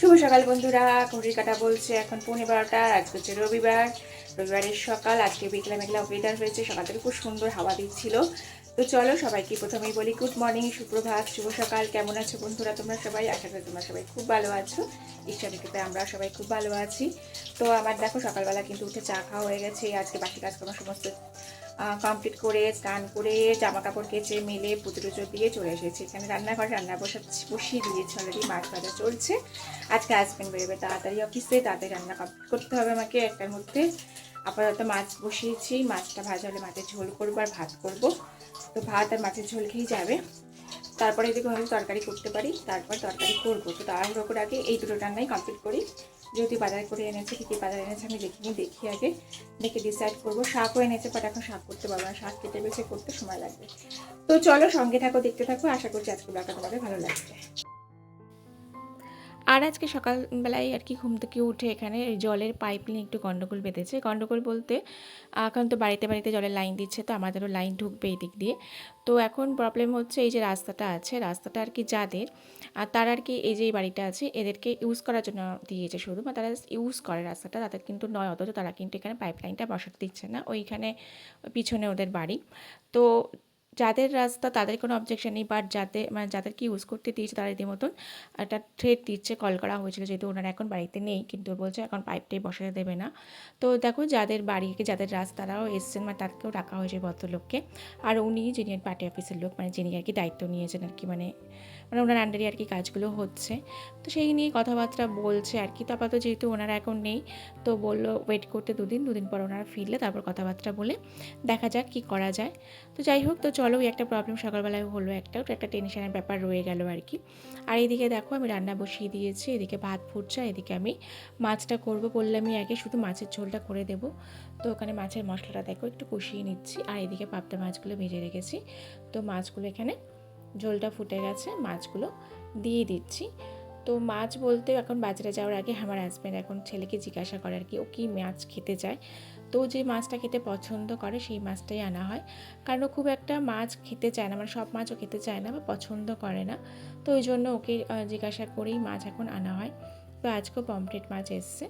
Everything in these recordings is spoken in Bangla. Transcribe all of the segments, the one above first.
শুভ সকাল বন্ধুরা। ঘড়ির কাঁটা বলছে এখন 11:15। আজকে হচ্ছে রবিবারের সকাল। আজকে মেঘলা মেঘলা ওয়েদার হয়েছে, সকাল থেকে খুব সুন্দর হাওয়া দিচ্ছিল। তো চলো সবাইকে প্রথমেই বলি গুড মর্নিং, সুপ্রভাত, শুভ সকাল। কেমন আছো বন্ধুরা তোমরা সবাই? আশা করি তোমরা সবাই খুব ভালো আছো। ঈশ্বরের কৃপায় আমরা সবাই খুব ভালো আছি। তো আমার দেখো সকালবেলা কিন্তু উঠে চা খাওয়া হয়ে গেছে। আজকে বাকি কাজকর্ম সমস্ত কমপ্লিট করে স্নান করে জামা কাপড় কেচে মেলে পুজো দিয়ে চলে এসেছি এখানে রান্নাঘরে। রান্না বসিয়ে দিয়েছি অলরেডি, মাছ ভাজা চলছে। আজকে হাজব্যান্ড বেরোবে তাড়াতাড়ি অফিসে, তাড়াতাড়ি রান্না কমপ্লিট করতে হবে আমাকে একটার মধ্যে। আপাতত মাছ বসিয়েছি, মাছটা ভাজা হলে মাছের ঝোল করবো আর ভাত করবো। তো ভাত আর মাছের ঝোল খেয়েই যাবে। তারপরে যদি কোনো তরকারি করতে পারি তারপর তরকারি করবো। তো তাড়াহুড়ো করে আগে এই দুটো রান্নাই কমপ্লিট করি। যেহেতু বাজার করে এনেছে, কী কী বাজার এনেছে আমি দেখি আগে, দেখে ডিসাইড করবো। শাকও এনেছে, বাট এখন শাক করতে পারবো না, শাক কেটে বেছে করতে সময় লাগবে। তো চলো সঙ্গে থাকো, দেখতে থাকো। আশা করছি আজকে ব্লগটা তোমাদের ভালো লাগবে। আর আজকে সকালবেলায় আর কি ঘুম থেকে উঠে এখানে জলের পাইপ নিয়ে একটু গন্ডগোল বেঁধেছে। গন্ডগোল বলতে এখন তো বাড়িতে বাড়িতে জলের লাইন দিচ্ছে, তো আমাদেরও লাইন ঢুকবে এই দিক দিয়ে। তো এখন প্রবলেম হচ্ছে এই যে রাস্তাটা আছে, রাস্তাটা আর কি যাদের আর তারা আর কি এই যে এই বাড়িটা আছে এদেরকে ইউজ করার জন্য দিয়েছে শুধু, বা তারা ইউজ করে রাস্তাটা, তাদের কিন্তু নয়, অথচ তারা কিন্তু এখানে পাইপ লাইনটা বসাতে দিচ্ছে না। ওইখানে পিছনে ওদের বাড়ি। তো যাদের রাস্তা তাদের কোনো অবজেকশন নেই, বাট যাদেরকে ইউজ করতে দিয়েছে তারা রীতিমতন একটা থ্রেট দিচ্ছে। কল করা হয়েছিল, যেহেতু ওনারা এখন বাড়িতে নেই, কিন্তু বলছে এখন পাইপটাই বসাতে দেবে না। তো দেখো যাদের বাড়িকে যাদের রাস্তা তারাও এসছেন, মানে তাদেরকেও ডাকা হয়েছে ভদ্রলোককে। আর উনি যিনি পার্টি অফিসের লোক, মানে যিনি আর কি দায়িত্ব নিয়েছেন আর কি, মানে ওনার আন্ডারে আর কি কাজগুলো হচ্ছে। তো সেই নিয়ে কথাবার্তা বলছে আর কি। তো আপাতত যেহেতু ওনারা এখন নেই, তো বললো ওয়েট করতে দুদিন পর ওনারা ফিরলে তারপর কথাবার্তা বলে দেখা যাক কী করা যায়। তো যাই হোক, তো চলো একটা প্রবলেম সকালবেলায় হলো, একটা টেনশনের ব্যাপার রয়ে গেল আর কি। আর এইদিকে দেখো আমি রান্না বসিয়ে দিয়েছি, এদিকে ভাত ফুটছে, এদিকে আমি মাছটা করবো বললামই আগে, শুধু মাছের ঝোলটা করে দেবো। তো ওখানে মাছের মশলাটা দেখো একটু কষিয়ে নিচ্ছি, আর এদিকে পাবদা মাছগুলো ভেজে রেখেছি। তো মাছগুলো এখানে ঝোলটা ফুটে গেছে, মাছগুলো দিয়ে দিচ্ছি। তো মাছ বলতে এখন বাজারে যাওয়ার আগে আমার হাজব্যান্ড এখন ছেলেকে জিজ্ঞাসা করে আর কি ও কী মাছ খেতে চায়। তো যে মাছটা খেতে পছন্দ করে সেই মাছটাই আনা হয়, কারণ ও খুব একটা মাছ খেতে চায় না, মানে সব মাছও খেতে চায় না বা পছন্দ করে না। তো ওই জন্য ওকে জিজ্ঞাসা করেই মাছ এখন আনা হয়। তো আজকেও পমফ্রেট মাছ এসছে।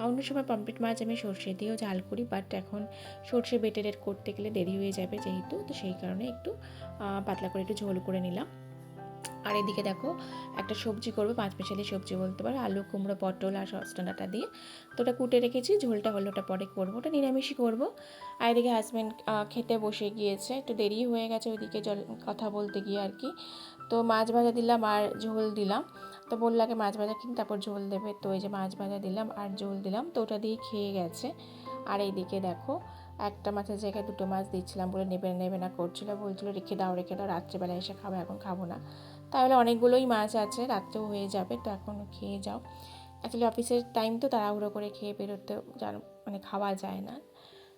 অন্য সময় পমফ্রেট মাছ আমি সর্ষে দিয়েও ঝাল করি, বাট এখন সর্ষে বেটের করতে গেলে দেরি হয়ে যাবে যেহেতু, তো সেই কারণে একটু পাতলা করে একটু ঝোল করে নিলাম। আর এদিকে দেখো একটা সবজি করবো, পাঁচ মিশালি সবজি বলতে পারো, আলু কুমড়ো পটল আর সসটাটা দিয়ে। তো ওটা কুটে রেখেছি, ঝোলটা হলো ওটা পরে করবো, ওটা নিরামিষই করবো। আর এদিকে হাজব্যান্ড খেতে বসে গিয়েছে, একটু দেরি হয়ে গেছে ওইদিকে কথা বলতে গিয়ে আর কি। তো মাছ ভাজা দিলাম আর ঝোল দিলাম। তো বললো আগে মাছ ভাজা কিনে তারপর ঝোল দেবে, তো এই যে মাছ ভাজা দিলাম আর ঝোল দিলাম, তো ওটা দিয়ে খেয়ে গেছে। আর এইদিকে দেখো একটা মাছের জায়গায় দুটো মাছ দিচ্ছিলাম বলে নেবে না করছিলো, বলছিলো রেখে দাও রাত্রেবেলা এসে খাবো, এখন খাবো না। তাহলে অনেকগুলোই মাছ আছে, রাত্রেও হয়ে যাবে, তো এখন খেয়ে যাও। অ্যাকচুয়ালি অফিসের টাইম তো তাড়াহুড়ো করে খেয়ে বেরোতে মানে খাওয়া যায় না।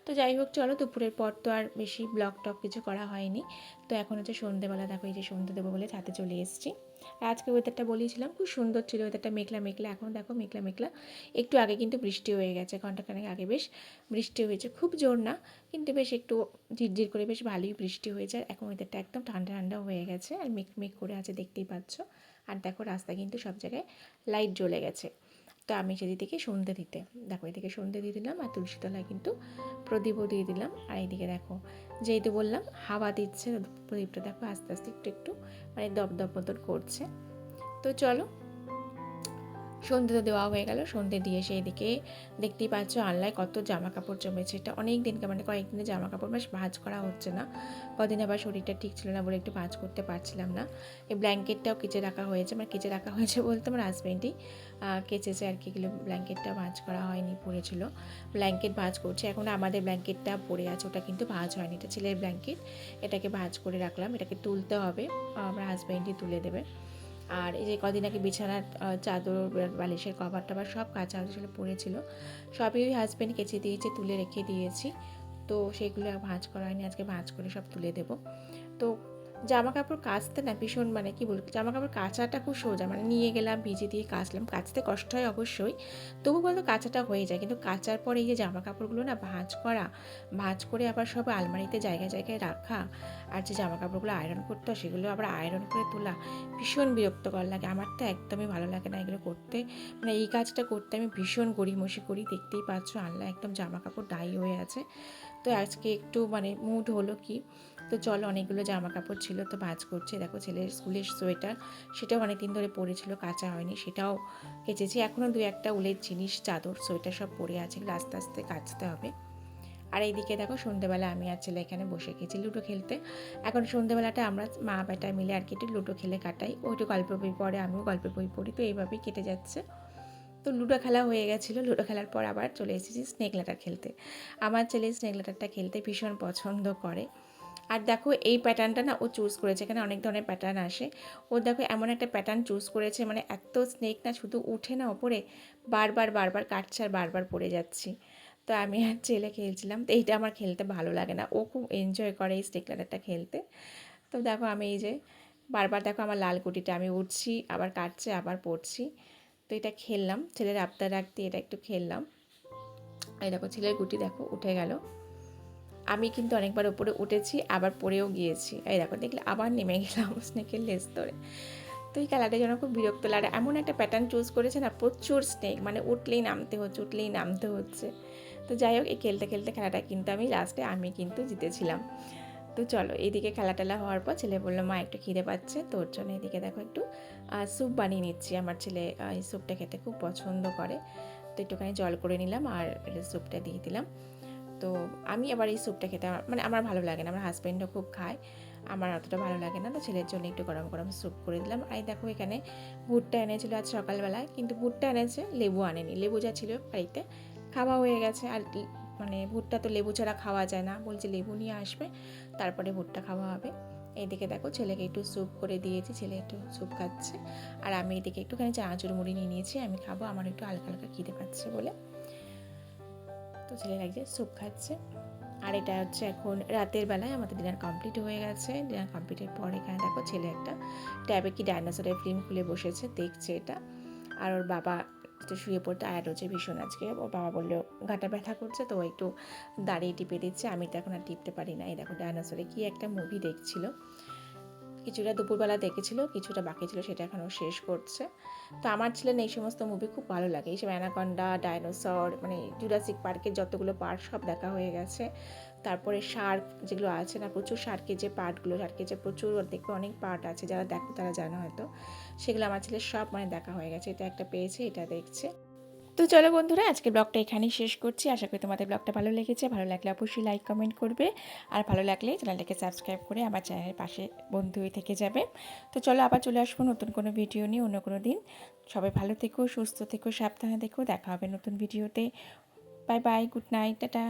তো যাই হোক চলো, দুপুরের পর তো আর বেশি ব্লগ টক কিছু করা হয়নি। তো এখন হচ্ছে সন্ধ্যেবেলা, দেখো এই যে সন্ধ্যে দেবো বলে ছাদে চলে এসেছি। আর আজকে ওয়েদারটা বলেছিলাম খুব সুন্দর ছিল, ওয়েদারটা মেঘলা মেঘলা, এখন দেখো মেঘলা মেঘলা। একটু আগে কিন্তু বৃষ্টি হয়ে গেছে, ঘন্টাখানেক আগে বেশ বৃষ্টি হয়েছে, খুব জোর না কিন্তু বেশ একটু ঝিরঝির করে বেশ ভালোই বৃষ্টি হয়েছে। আর এখন ওয়েদারটা একদম ঠান্ডা ঠান্ডা হয়ে গেছে, আর মেঘ মেঘ করে আছে দেখতেই পাচ্ছ। আর দেখো রাস্তা কিন্তু সব জায়গায় লাইট জ্বলে গেছে। তো আমি সেদিকে সন্ধে দিতে, দেখো এদিকে সন্ধে দিয়ে দিলাম, আর তুলসীতলায় কিন্তু প্রদীপও দিয়ে দিলাম। আর এইদিকে দেখো যেহেতু বললাম হাওয়া দিচ্ছে, প্রদীপটা দেখো আস্তে আস্তে একটু একটু মানে দপ মতন করছে। তো চলো সন্ধে তো দেওয়া হয়ে গেল, সন্ধে দিয়ে সেই দিকে দেখতেই পাচ্ছ আনলায় কত জামা কাপড় জমেছে। এটা অনেক দিনকে মানে কয়েকদিনের জামা কাপড় বেশ ভাঁজ করা হচ্ছে না, কদিন আবার শরীরটা ঠিক ছিল না বলে একটু ভাঁজ করতে পারছিলাম না। এই ব্ল্যাঙ্কেটটাও কেচে রাখা হয়েছে, মানে কেচে রাখা হয়েছে বলতে আমার হাজব্যান্ডই কেচেছে আর কি, এগুলো ব্ল্যাঙ্কেটটা ভাঁজ করা হয়নি, পড়েছিল। ব্ল্যাঙ্কেট ভাঁজ করছে এখন, আমাদের ব্ল্যাঙ্কেটটা পড়ে আছে, ওটা কিন্তু ভাঁজ হয়নি, এটা ছেলের ব্ল্যাঙ্কেট, এটাকে ভাঁজ করে রাখলাম, এটাকে তুলতে হবে, আমার হাজব্যান্ডই তুলে দেবে। আর এই যে কদিন আগে বিছানার চাদর বালিশের কভার টভার সব কাঁচা আসলে পড়েছিল, সবই ওই হাজব্যান্ড কেচে দিয়েছে, তুলে রেখে দিয়েছি। তো সেগুলো ভাঁজ করা হয়নি, আজকে ভাঁজ করে সব তুলে দেবো। তো জামা কাপড় কাচতে না ভীষণ মানে কি বলবো, জামা কাপড় কাচাটা খুব সোজা, মানে নিয়ে গেলাম ভিজে দিয়ে কাচলাম, কাচতে কষ্ট হয় অবশ্যই, তবু বলতো কাচাটা হয়ে যায়। কিন্তু কাচার পরে এই যে জামা কাপড়গুলো না ভাঁজ করা, ভাঁজ করে আবার সব আলমারিতে জায়গায় জায়গায় রাখা, আর যে জামা কাপড়গুলো আয়রন করতে হয় সেগুলো আবার আয়রন করে তোলা, ভীষণ বিরক্তকর লাগে। আমার তো একদমই ভালো লাগে না এগুলো করতে, মানে এই কাজটা করতে আমি ভীষণ গড়িমসি করি। দেখতেই পাচ্ছ আনলা একদম জামা কাপড় ডাই হয়ে আছে। তো আজকে একটু মানে মুড হলো কি, তো চলো অনেকগুলো জামা কাপড় ছিল তো ভাঁজ করছে। দেখো ছেলের স্কুলের সোয়েটার, সেটাও অনেক দিন ধরে পরেছিল, কাচা হয়নি, সেটাও কেচেছি। এখনও দু একটা উলের জিনিস, চাদর, সোয়েটার সব পরে আছে, এগুলো আস্তে আস্তে কাচতে হবে। আর এইদিকে দেখো সন্ধ্যেবেলা আমি আর ছেলে এখানে বসে গেছি লুডো খেলতে। এখন সন্ধ্যেবেলাটা আমরা মা বেটা মিলে আর কি একটু লুডো খেলে কাটাই। ও একটু গল্প বই পড়ে, আমিও গল্পের বই পড়ি, তো এইভাবেই কেটে যাচ্ছে। তো লুডো খেলা হয়ে গেছিলো, লুডো খেলার পর আবার চলে এসেছি স্নেক ল্যাডার খেলতে। আমার ছেলে স্নেক ল্যাডারটা খেলতে ভীষণ পছন্দ করে। আর দেখো এই প্যাটার্নটা না ও চুজ করেছে, এখানে অনেক ধরনের প্যাটার্ন আসে। ও দেখো এমন একটা প্যাটার্ন চুজ করেছে, মানে এত স্নেক না শুধু উঠে না ওপরে, বারবার বারবার কাটছে আর বারবার পড়ে যাচ্ছি। তো আমি আর ছেলে খেলছিলাম, তো এইটা আমার খেলতে ভালো লাগে না, ও খুব এনজয় করে এই স্নেক ল্যাডারটা খেলতে। তো দেখো আমি এই যে বারবার দেখো আমার লাল গুটিটা আমি উঠছি, আবার কাটছে, আবার পড়ছি। তো এটা খেললাম, ছেলের আবদার রাখতে এটা একটু খেললাম। এই দেখো ছেলের গুটি দেখো উঠে গেল। আমি কিন্তু অনেকবার ওপরে উঠেছি, আবার পড়েও গিয়েছি। এই দেখো দেখলে আবার নেমে গেলাম স্নেকের লেজ ধরে। তো এই খেলাটা যেন খুব বিরক্ত লাগে, এমন একটা প্যাটার্ন চুজ করেছে না, প্রচুর স্নেক, মানে উঠলেই নামতে হচ্ছে, উঠলেই নামতে হচ্ছে। তো যাই হোক এই খেলতে খেলতে খেলাটা কিন্তু আমি লাস্টে আমি কিন্তু জিতেছিলাম। তো চলো এইদিকে খেলা টেলা হওয়ার পর ছেলে বললো মা একটু খিদে পাচ্ছে, তো ওর জন্য এদিকে দেখো একটু স্যুপ বানিয়ে নিচ্ছি। আমার ছেলে এই স্যুপটা খেতে খুব পছন্দ করে, তো একটুখানি জল করে নিলাম আর স্যুপটা দিয়ে দিলাম। তো আমি আবার এই স্যুপটা খেতে মানে আমার ভালো লাগে না, আমার হাজব্যান্ডও খুব খায়, আমার অতটা ভালো লাগে না। তো ছেলের জন্য একটু গরম গরম স্যুপ করে দিলাম। আর দেখো এখানে ভুট্টা এনেছিল আজ সকালবেলায়, কিন্তু ভুট্টা এনেছে, লেবু আনেনি, লেবু যা ছিল বাড়িতে খাওয়া হয়ে গেছে। আর মানে ভুট্টা তো লেবু ছাড়া খাওয়া যায় না, বলছে লেবু নিয়ে আসবে তারপরে ভুট্টা খাওয়া হবে। এইদিকে দেখো ছেলেকে একটু স্যুপ করে দিয়েছি, ছেলে একটু স্যুপ খাচ্ছে। আর আমি এদিকে একটুখানি চানাচুর মুড়ি নিয়ে নিয়েছি, আমি খাবো, আমার একটু হালকা হালকা খিদে পাচ্ছে বলে। তো ছেলে লাগছে স্যুপ খাচ্ছে। আর এটা হচ্ছে এখন রাতের বেলায় আমাদের ডিনার কমপ্লিট হয়ে গেছে। ডিনার কমপ্লিটের পর এখানে দেখো ছেলে একটা ট্যাবে কি ডাইনোসরের ফিল্ম খুলে বসেছে, দেখছে এটা। আর ওর বাবা একটু শুয়ে পড়তে আয়াত হচ্ছে ভীষণ আজকে, ওর বাবা বললো ঘাটা ব্যথা করছে, তো ও একটু দাঁড়িয়ে টিপে দিচ্ছে, আমি তো এখন আর টিপতে পারি না। এই দেখো ডাইনোসরে কি একটা মুভি দেখছিল, কিছুটা দুপুরবেলা দেখেছিল, কিছুটা বাকি ছিল, সেটা এখনও শেষ করছে। তো আমার ছেলে এই সমস্ত মুভি খুব ভালো লাগে, এইসব অ্যানাকন্ডা, ডাইনোসর, মানে জুরাসিক পার্কের যতগুলো পার্ট সব দেখা হয়ে গেছে। তারপরে শার্ক যেগুলো আছে না, প্রচুর শার্কের যে পার্টগুলো, শার্কের যে প্রচুর দেখবে অনেক পার্ট আছে, যারা দেখো তারা জানো হয়তো, সেগুলো আমার ছেলে সব মানে দেখা হয়ে গেছে। এটা একটা পেয়েছে, এটা দেখছে। তো চলো বন্ধুরা আজকে ব্লগটা এখানেই শেষ করছি। আশা করি তোমাদের ব্লগটা ভালো লেগেছে, ভালো লাগলে অবশ্যই লাইক কমেন্ট করবে, আর ভালো লাগলে চ্যানেলটাকে সাবস্ক্রাইব করে আমার চ্যানেলের পাশে বন্ধু হয়ে থেকে যাবে। তো চলো আবার চলে আসবো নতুন কোনো ভিডিও নিয়ে অন্য কোনো দিন। সবাই ভালো থেকো, সুস্থ থেকো, সাবধানে থেকো, দেখা হবে নতুন ভিডিওতে। Bye bye, good night, tata.